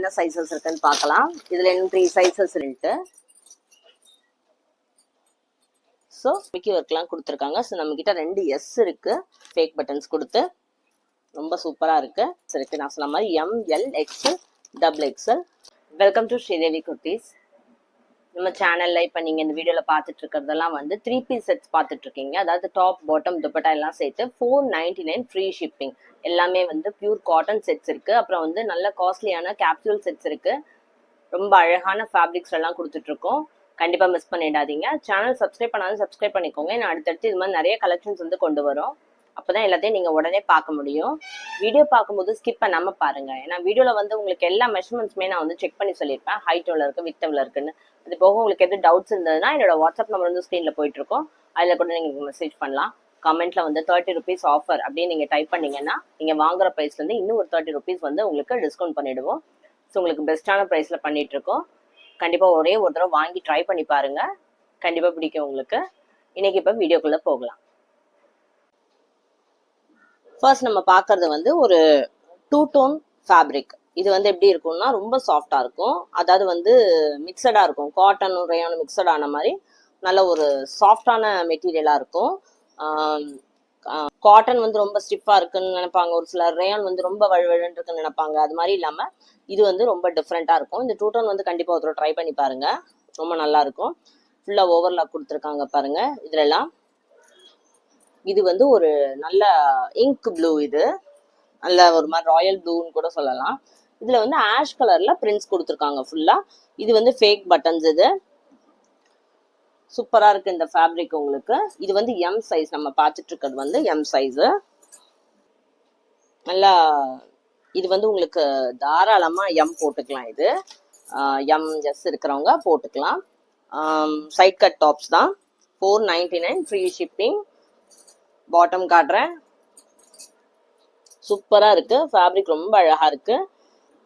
என்ன சைஸஸ் இருக்குன்னு பார்க்கலாம். இதுல இன்னும் 3 சைஸஸ் இருக்கு. ஸோ மிக்கி ஒர்க்லாம் கொடுத்துருக்காங்க. ஸோ நம்ம கிட்ட 2 எஸ் இருக்கு. ஃபேக் பட்டன்ஸ் கொடுத்து ரொம்ப சூப்பரா இருக்கு. நான் சொன்ன மாதிரி M, L, XL, double XL. Welcome to Sridevi kurtis. நம்ம சேனல்ல இப்ப நீங்க இந்த வீடியோல பாத்துட்டு இருக்கிறதெல்லாம் வந்து 3 பீஸ் செட்ஸ் பாத்துட்டு இருக்கீங்க. அதாவது டாப், பாட்டம், துப்பட்டா எல்லாம் சேர்த்து 499 ஃப்ரீ ஷிப்பிங். எல்லாமே வந்து பியூர் காட்டன் செட்ஸ் இருக்கு. அப்புறம் வந்து நல்ல காஸ்ட்லியான கேப்சூல் செட்ஸ் இருக்கு. ரொம்ப அழகான ஃபேப்ரிக்ஸ் எல்லாம் கொடுத்துட்டு இருக்கோம். கண்டிப்பா மிஸ் பண்ணிடாதீங்க. சேனல் சப்ஸ்கிரைப் பண்ணாலும் சப்ஸ்கிரைப் பண்ணிக்கோங்க. நான் அடுத்தடுத்து இது மாதிரி நிறைய கலெக்ஷன்ஸ் வந்து கொண்டு வரோம். அப்பதான் எல்லாத்தையும் நீங்க உடனே பார்க்க முடியும். வீடியோ பார்க்கும்போது ஸ்கிப் பண்ணாம பாருங்க. ஏன்னா வீடியோல வந்து உங்களுக்கு எல்லா மெஷர்மெண்ட்ஸுமே நான் வந்து செக் பண்ணி சொல்லியிருப்பேன். ஹைட் எவ்வளவு இருக்கு, வித் எவ்வளவு இருக்குன்னு. அது போக உங்களுக்கு எது டவுட்ஸ் இருந்ததுன்னா என்னோட வாட்ஸ்அப் நம்பர் வந்து ஸ்க்ரீன்ல போயிட்டு இருக்கோம். அதுல கூட நீங்க மெசேஜ் பண்ணலாம். கமெண்ட்ல வந்து 30 rupees ஆஃபர் அப்படின்னு நீங்க டைப் பண்ணீங்கன்னா நீங்க வாங்குற பிரைஸ்ல இருந்து இன்னும் ஒரு 30 rupees வந்து உங்களுக்கு டிஸ்கவுண்ட் பண்ணிடுவோம். ஸோ உங்களுக்கு பெஸ்ட்டான ப்ரைஸ்ல பண்ணிட்டு இருக்கோம். கண்டிப்பா ஒரே ஒரு தடவை வாங்கி ட்ரை பண்ணி பாருங்க. கண்டிப்பா பிடிக்கும் உங்களுக்கு. இன்னைக்கு இப்ப வீடியோக்குள்ள போகலாம். ஃபர்ஸ்ட் நம்ம பார்க்கறது வந்து ஒரு 2 டோன் ஃபேப்ரிக். இது வந்து எப்படி இருக்கும்னா ரொம்ப சாஃப்டா இருக்கும். அதாவது வந்து மிக்சடா இருக்கும். காட்டனும் ரேயானும் மிக்சட் ஆன மாதிரி நல்ல ஒரு சாஃப்டான மெட்டீரியலா இருக்கும். காட்டன் வந்து ரொம்ப ஸ்டிஃபா இருக்குன்னு நினைப்பாங்க ஒரு சிலர். ரேயான் வந்து ரொம்ப வழுவழுன்னு இருக்குன்னு நினைப்பாங்க. அது மாதிரி இல்லாம இது வந்து ரொம்ப டிஃப்ரெண்டா இருக்கும். இந்த 2 டோன் வந்து கண்டிப்பா ஒரு ட்ரை பண்ணி பாருங்க. ரொம்ப நல்லா இருக்கும். ஃபுல்லா ஓவர்லாக் கொடுத்துருக்காங்க பாருங்க. இதுல எல்லாம் இது வந்து ஒரு நல்ல இங்க் ப்ளூ. இது நல்ல ஒரு மாதிரி ராயல் ப்ளூன்னு கூட சொல்லலாம். இதுல வந்து ஆஷ் கலர்ல பிரிண்ட்ஸ் கொடுத்துருக்காங்க ஃபுல்லா. இது வந்து ஃபேக் பட்டன்ஸ். இது சூப்பரா இருக்கு இந்த ஃபேப்ரிக் உங்களுக்கு. இது வந்து எம் சைஸ். நம்ம பார்த்துட்டு இருக்கிறது வந்து எம் சைஸ். நல்லா இது வந்து உங்களுக்கு தாராளமா எம் போட்டுக்கலாம். இது எம் எஸ் இருக்கிறவங்க போட்டுக்கலாம். சைட் கட் டாப்ஸ் தான். 499 ஃப்ரீ ஷிப்பிங். பாட்டம் காட்டுறேன். சூப்பரா இருக்கு. ஃபேப்ரிக் ரொம்ப அழகா இருக்கு.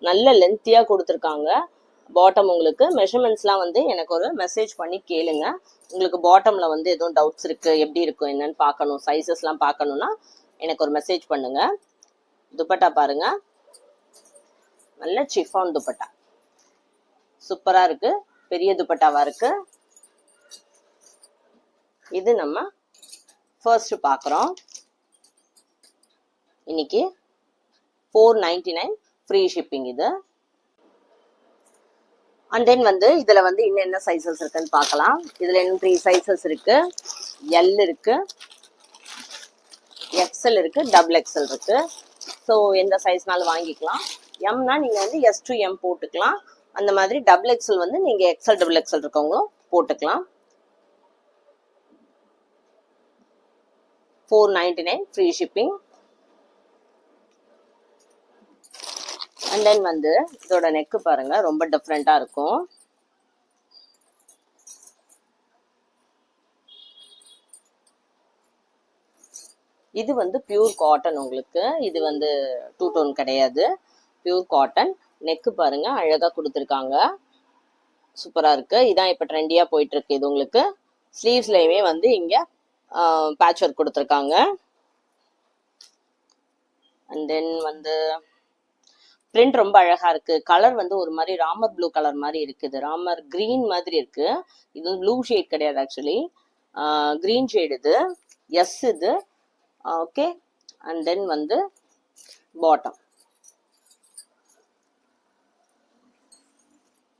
நல்ல லென்த்தியா கொடுத்துருக்காங்க. பாட்டம் உங்களுக்கு மெஷர்மெண்ட்ஸ்லாம் வந்து எனக்கு ஒரு மெசேஜ் பண்ணி கேளுங்க. உங்களுக்கு பாட்டம்ல வந்து எதுவும் டவுட்ஸ் இருக்கு, எப்படி இருக்கும் என்னன்னு பார்க்கணும், சைஸஸ்லாம் பார்க்கணும்னா எனக்கு ஒரு மெசேஜ் பண்ணுங்க. துப்பட்டா பாருங்க. நல்ல சிஃபான் துப்பட்டா. சூப்பரா இருக்கு. பெரிய துப்பட்டாவா இருக்கு. இது நம்ம ஃபர்ஸ்ட் பார்க்குறோம். இன்னைக்கு 499 ஃப்ரீ ஷிப்பிங் இது. அண்ட் தென் வந்து இதுல வந்து இன்னும் என்ன சைஸஸ் இருக்குன்னு பார்க்கலாம். இதுல இன்னும் 3 சைஸஸ் இருக்கு. எல் இருக்கு, எக்ஸ்எல் இருக்கு, டபுள் எக்ஸ்எல் இருக்கு. ஸோ எந்த சைஸ்னாலும் வாங்கிக்கலாம். எம்னா நீங்க வந்து எஸ் டு எம் போட்டுக்கலாம். அந்த மாதிரி டபுள் எக்ஸ்எல் வந்து நீங்க எக்ஸ்எல் டபுள் எக்ஸ்எல் இருக்கவங்களும் போட்டுக்கலாம். 499 ஃப்ரீ ஷிப்பிங். அண்ட் தென் வந்து இதோட நெக்கு பாருங்க. ரொம்ப டிஃப்ரெண்டா இருக்கும். இது வந்து பியூர் காட்டன் உங்களுக்கு. இது வந்து 2 டோன் கிடையாது. Pure cotton. நெக்கு பாருங்க அழகா கொடுத்துருக்காங்க. சூப்பரா இருக்கு. இதான் இப்ப ட்ரெண்டியா போயிட்டு இருக்கு. இது உங்களுக்கு ஸ்லீவ்ஸ்லயுமே வந்து இங்க பேட்ச் ஒர்க் கொடுத்துருக்காங்க. அண்ட் தென் வந்து பிரிண்ட் ரொம்ப அழகா இருக்கு. கலர் வந்து ஒரு மாதிரி ராமர் ப்ளூ கலர் மாதிரி இருக்குது. ராமர் கிரீன் மாதிரி இருக்கு. இது வந்து ப்ளூ ஷேட் கிடையாது ஆக்சுவலி. கிரீன் ஷேட் இது. எஸ் இது. ஓகே. அண்ட் தென் வந்து பாட்டம்.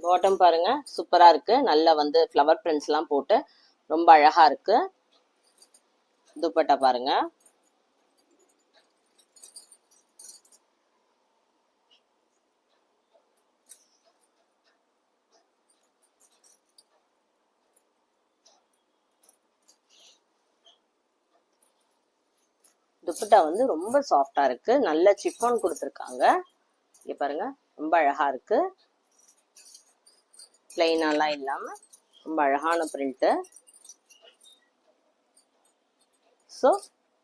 பாட்டம் பாருங்க சூப்பரா இருக்கு. நல்ல வந்து ஃப்ளவர் பிரிண்ட்ஸ் எல்லாம் போட்டு ரொம்ப அழகா இருக்கு. துப்பட்டா பாருங்க. துப்பட்டா வந்து ரொம்ப சாஃப்டா இருக்கு. நல்ல சிஃபான் கொடுத்துருக்காங்க. இங்க பாருங்க ரொம்ப அழகா இருக்கு. பிளைனாலாம் இல்லாம ரொம்ப அழகான பிரிண்ட். ஸோ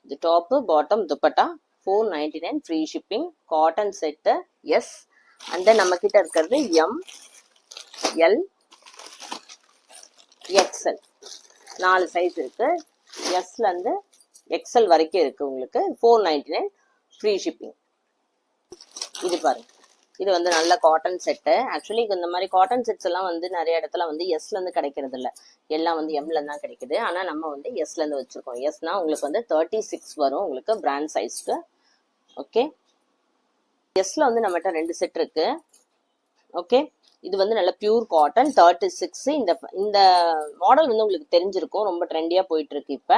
இது top, bottom, dupatta 499 free shipping. Cotton set. Yes. And then நம்ம கிட்ட இருக்கிறது எம், எல், எக்ஸ்எல் 4 சைஸ் இருக்கு. எஸ்ல இருந்து எக்ஸ்எல் வரைக்கும் இருக்கு உங்களுக்கு. 499 ஃப்ரீ ஷிப்பிங். இது பாருங்க இது வந்து நல்ல காட்டன் செட்டு. ஆக்சுவலி இந்த மாதிரி காட்டன் செட்ஸ் எல்லாம் வந்து நிறைய இடத்துல வந்து எஸ்ல இருந்து கிடைக்கிறது இல்ல, எல்லாம் வந்து எம்ல தான் கிடைக்குது. ஆனா நம்ம வந்து எஸ்ல இருந்து வச்சிருக்கோம். எஸ்னா உங்களுக்கு வந்து 36 வரும் உங்களுக்கு பிராண்ட் சைஸ்க்கு. ஓகே, எஸ்ல வந்து நம்மகிட்ட 2 செட் இருக்கு. ஓகே, இது வந்து நல்ல பியூர் காட்டன் 36. இந்த மாடல் வந்து உங்களுக்கு தெரிஞ்சிருக்கும், ரொம்ப ட்ரெண்டியா போயிட்டு இருக்கு இப்ப.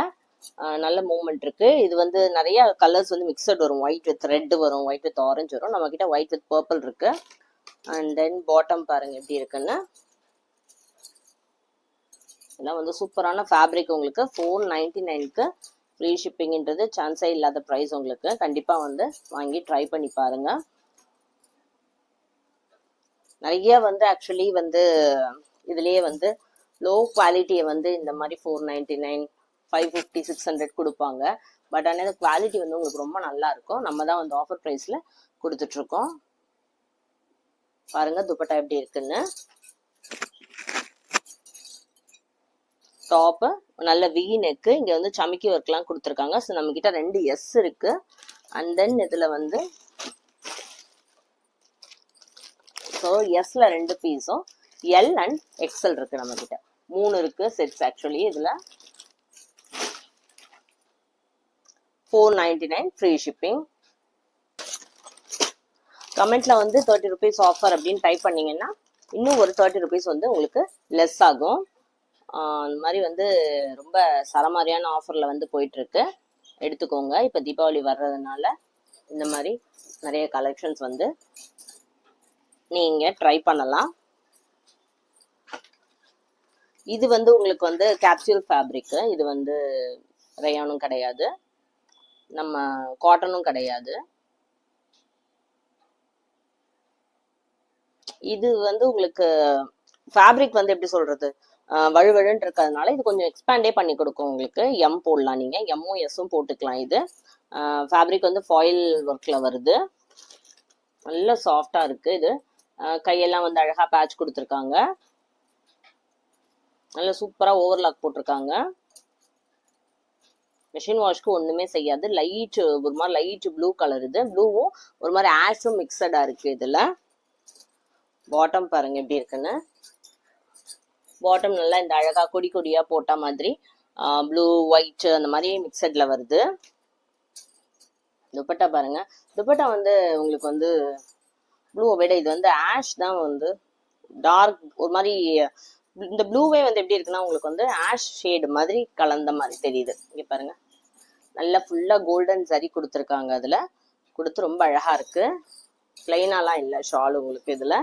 நல்ல மூவ்மெண்ட் இருக்கு. இது வந்து நிறைய கலர்ஸ் வந்து மிக்சட் வரும். ஒயிட் வித் ரெட் வரும், ஒயிட் வித் ஆரஞ்சு வரும். நம்ம கிட்ட ஒயிட் வித் பர்பிள் இருக்கு. அண்ட் தென் பாட்டம் பாருங்க எப்படி இருக்குன்னு. இதெல்லாம் வந்து சூப்பரான ஃபேப்ரிக். உங்களுக்கு 499க்கு ஃப்ரீ ஷிப்பிங்ன்றது சான்ஸே இல்லாத ப்ரைஸ். உங்களுக்கு கண்டிப்பா வந்து வாங்கி ட்ரை பண்ணி பாருங்க. நிறைய வந்து ஆக்சுவலி வந்து இதுலயே வந்து லோ குவாலிட்டியை வந்து இந்த மாதிரி 499, 550, 600 கொடுப்பாங்க. பட் ஆனால் குவாலிட்டி வந்து உங்களுக்கு ரொம்ப நல்லா இருக்கும். நம்ம தான் வந்து ஆஃபர் ப்ரைஸ்ல கொடுத்துட்டு இருக்கோம். பாருங்க துப்பட்டா எப்படி இருக்குன்னு. டாப் நல்ல வி நெக்கு, இங்க வந்து சமிக்கி ஒர்க்லாம் கொடுத்துருக்காங்க. ஸோ நம்ம கிட்ட 2 எஸ் இருக்கு. அண்ட் தென் இதுல வந்து ஸோ எஸ்ல 2 பீஸும், எல் அண்ட் எக்ஸ்எல் இருக்கு. நம்ம கிட்ட 3 இருக்கு செட்ஸ். ஆக்சுவலி இதுல 499 ஃப்ரீ ஷிப்பிங். கமெண்ட்ல வந்து 30 ருபீஸ் ஆஃபர் அப்படின்னு டைப் பண்ணீங்கன்னா இன்னும் ஒரு 30 ருபீஸ் வந்து உங்களுக்கு லெஸ் ஆகும். அந்த மாதிரி வந்து ரொம்ப சரமாரியான ஆஃபர்ல வந்து போயிட்டு இருக்கு. எடுத்துக்கோங்க. இப்ப தீபாவளி வர்றதுனால இந்த மாதிரி நிறைய கலெக்ஷன்ஸ் வந்து நீங்க ட்ரை பண்ணலாம். இது வந்து உங்களுக்கு வந்து கேப்சூல் ஃபேப்ரிக். இது வந்து ரயானும் கிடையாது, நம்ம காட்டனும் கிடையாது. இது வந்து உங்களுக்கு ஃபேப்ரிக் வந்து எப்படி சொல்றது, வழுவழுன்னு இருக்கிறதுனால இது கொஞ்சம் எக்ஸ்பேண்டே பண்ணி கொடுக்கும். உங்களுக்கு எம் போடலாம், நீங்க எம்மும் எஸ்ஸும் போட்டுக்கலாம். இது ஃபேப்ரிக் வந்து ஃபாயில் ஒர்க்ல வருது. நல்ல சாஃப்டா இருக்கு. இது கையெல்லாம் வந்து அழகா பேட்ச் கொடுத்துருக்காங்க. நல்ல சூப்பரா ஓவர்லாக் போட்டிருக்காங்க. மிஷின் வாஷ்க்கு ஒண்ணுமே செய்யாது. லைட் ஒரு மாதிரி லைட் ப்ளூ கலர். இது ப்ளூவும் ஒரு மாதிரி ஆஷும் மிக்சடா இருக்கு. இதுல பாட்டம் பாருங்க எப்படி இருக்குன்னு. பாட்டம் நல்லா இந்த அழகா கொடி கொடியா போட்ட மாதிரி ப்ளூ ஒயிட் அந்த மாதிரி மிக்சட்ல வருது. துப்பட்டா பாருங்க. துப்பட்டா வந்து உங்களுக்கு வந்து ப்ளூவை விட இது வந்து ஆஷ் தான் வந்து டார்க் ஒரு மாதிரி. இந்த ப்ளூவே வந்து எப்படி இருக்குன்னா உங்களுக்கு வந்து ஆஷ் ஷேடு மாதிரி கலந்த மாதிரி தெரியுது. இங்க பாருங்க, நல்லா ஃபுல்லா கோல்டன் சரி கொடுத்துருக்காங்க. அதுல கொடுத்து ரொம்ப அழகா இருக்கு. பிளைனாலாம் இல்லை ஷால் உங்களுக்கு. இதுல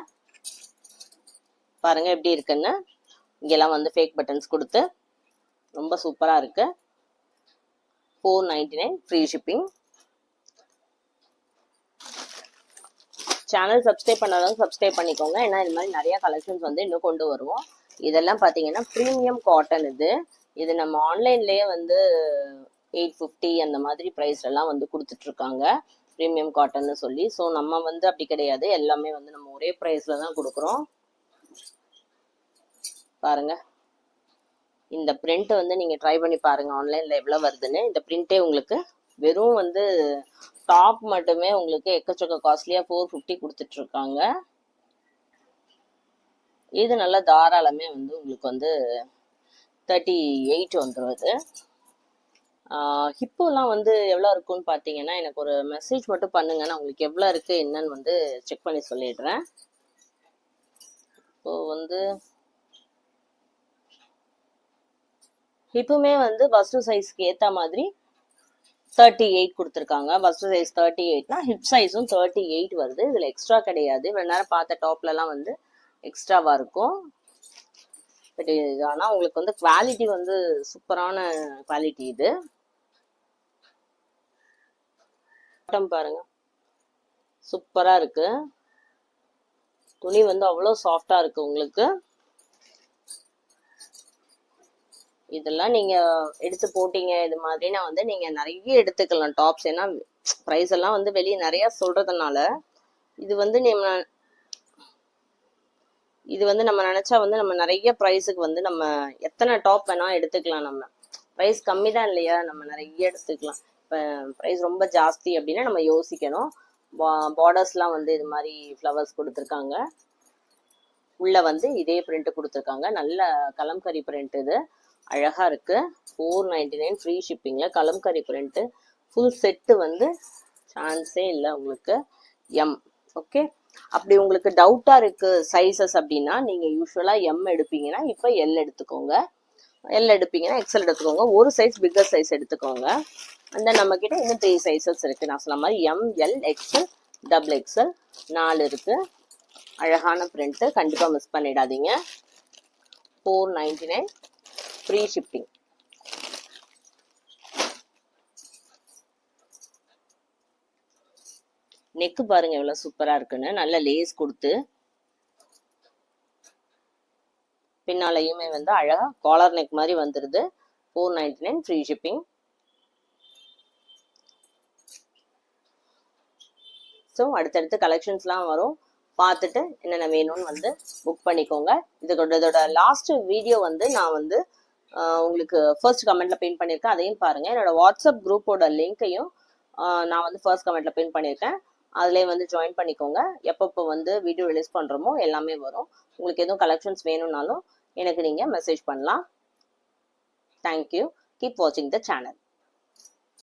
பாருங்க எப்படி இருக்குன்னு. இங்கெல்லாம் வந்து ஃபேக் பட்டன்ஸ் கொடுத்து ரொம்ப சூப்பரா இருக்கு. 499 ஃப்ரீ ஷிப்பிங். சேனல் சப்ஸ்கிரைப் பண்ணாதவங்க சப்ஸ்கிரைப் பண்ணிக்கோங்க. ஏன்னா இது மாதிரி நிறைய கலெக்ஷன்ஸ் வந்து இன்னும் கொண்டு வருவோம். இதெல்லாம் பாத்தீங்கன்னா ப்ரீமியம் காட்டன். இது நம்ம ஆன்லைன்லயே வந்து 850 அந்த மாதிரி பிரைஸ்ல எல்லாம் வந்து கொடுத்துட்டு இருக்காங்க, ப்ரீமியம் காட்டன் சொல்லி. ஸோ நம்ம வந்து அப்படி கிடையாது, எல்லாமே வந்து நம்ம ஒரே பிரைஸ்ல தான் கொடுக்குறோம். பாருங்க, இந்த பிரிண்ட் வந்து நீங்க ட்ரை பண்ணி பாருங்க ஆன்லைன்ல எவ்வளவு வருதுன்னு. இந்த பிரிண்டே உங்களுக்கு வெறும் வந்து டாப் மட்டுமே உங்களுக்கு எக்கச்சக்க காஸ்ட்லியா 450 கொடுத்துட்டு இருக்காங்க. இது நல்லா தாராளமே வந்து உங்களுக்கு வந்து 38 வந்துருது. ஹிப்போலாம் வந்து எவ்வளோ இருக்குன்னு பார்த்தீங்கன்னா எனக்கு ஒரு மெசேஜ் மட்டும் பண்ணுங்க, நான் உங்களுக்கு எவ்வளோ இருக்கு என்னன்னு வந்து செக் பண்ணி சொல்லிடுறேன். இப்போ வந்து ஹிப்புமே வந்து பஸ்ட் சைஸ்க்கு ஏற்ற மாதிரி 38 கொடுத்துருக்காங்க. பஸ்ட் சைஸ் 38னா ஹிப் சைஸும் 38 வருது. இதில் எக்ஸ்ட்ரா கிடையாது. இவ்வளோ நேரம் பார்த்த டாப்லலாம் வந்து எக்ஸ்ட்ராவா இருக்கும். பட் ஆனால் உங்களுக்கு வந்து குவாலிட்டி வந்து சூப்பரான குவாலிட்டி. இது பாட்டம் பாருங்க, சூப்பரா இருக்கு. துணி வந்து அவ்வளோ சாஃப்டா இருக்கு உங்களுக்கு. இதெல்லாம் நீங்க எடுத்து போட்டீங்க இது மாதிரினா வந்து நீங்க நிறைய எடுத்துக்கலாம் டாப்ஸ். ஏன்னா ப்ரைஸ் எல்லாம் வந்து வெளியே நிறைய சொல்றதுனால இது வந்து நம்ம நினைச்சா வந்து நம்ம நிறைய ப்ரைஸுக்கு வந்து நம்ம எத்தனை டாப் வேணா எடுத்துக்கலாம். நம்ம ப்ரைஸ் கம்மி தான் இல்லையா, நம்ம நிறைய எடுத்துக்கலாம். இப்போ ப்ரைஸ் ரொம்ப ஜாஸ்தி அப்படின்னா நம்ம யோசிக்கணும். பார்டர்ஸ்லாம் வந்து இது மாதிரி ஃப்ளவர்ஸ் கொடுத்துருக்காங்க. உள்ள வந்து இதே பிரிண்ட் கொடுத்துருக்காங்க. நல்ல கலம்கரி பிரிண்ட், இது அழகா இருக்கு. 499 ஃப்ரீ ஷிப்பிங்ல கலம்கரி பிரிண்ட். ஃபுல் செட்டு வந்து சான்ஸே இல்லை உங்களுக்கு. எம். ஓகே, அப்படி உங்களுக்கு டவுட்டா இருக்கு சைஸஸ் அப்படின்னா நீங்க யூஸ்வலா எம் எடுப்பீங்கன்னா இப்போ எல் எடுத்துக்கோங்க, எல் எடுப்பீங்கன்னா எக்ஸல் எடுத்துக்கோங்க. ஒரு சைஸ் பிக்கர் சைஸ் எடுத்துக்கோங்க. அந்த நம்ம கிட்ட இன்னும் 3 சைஸஸ் இருக்கு. நான் சொன்ன மாதிரி M, L, XL, double XL 4 இருக்கு. அழகான பிரிண்ட், கண்டிப்பா மிஸ் பண்ணிடாதீங்க. 499 ஃப்ரீ ஷிப்பிங். நெக்கு பாருங்க எவ்வளவு சூப்பரா இருக்குன்னு. நல்ல லேஸ் கொடுத்து பின்னாலையுமே வந்து அழகா காலர் நெக் மாதிரி வந்துருது. 499 ஃப்ரீ ஷிப்பிங். ஸோ அடுத்தடுத்து கலெக்ஷன்ஸ்லாம் வரும், பார்த்துட்டு என்னென்ன வேணும்னு வந்து புக் பண்ணிக்கோங்க. இதோட லாஸ்ட் வீடியோ வந்து நான் வந்து உங்களுக்கு ஃபர்ஸ்ட் கமெண்ட்ல பின் பண்ணியிருக்கேன், அதையும் பாருங்க. என்னோட வாட்ஸ்அப் குரூப்போட லிங்க்கையும் நான் வந்து ஃபர்ஸ்ட் கமெண்ட்ல பின் பண்ணியிருக்கேன், அதுலேயே வந்து ஜாயின் பண்ணிக்கோங்க. எப்பப்போ வந்து வீடியோ ரிலீஸ் பண்ணுறோமோ எல்லாமே வரும். உங்களுக்கு எதுவும் கலெக்ஷன்ஸ் வேணும்னாலும் எனக்கு நீங்கள் மெசேஜ் பண்ணலாம். தேங்க்யூ. கீப் வாட்சிங் த சேனல்.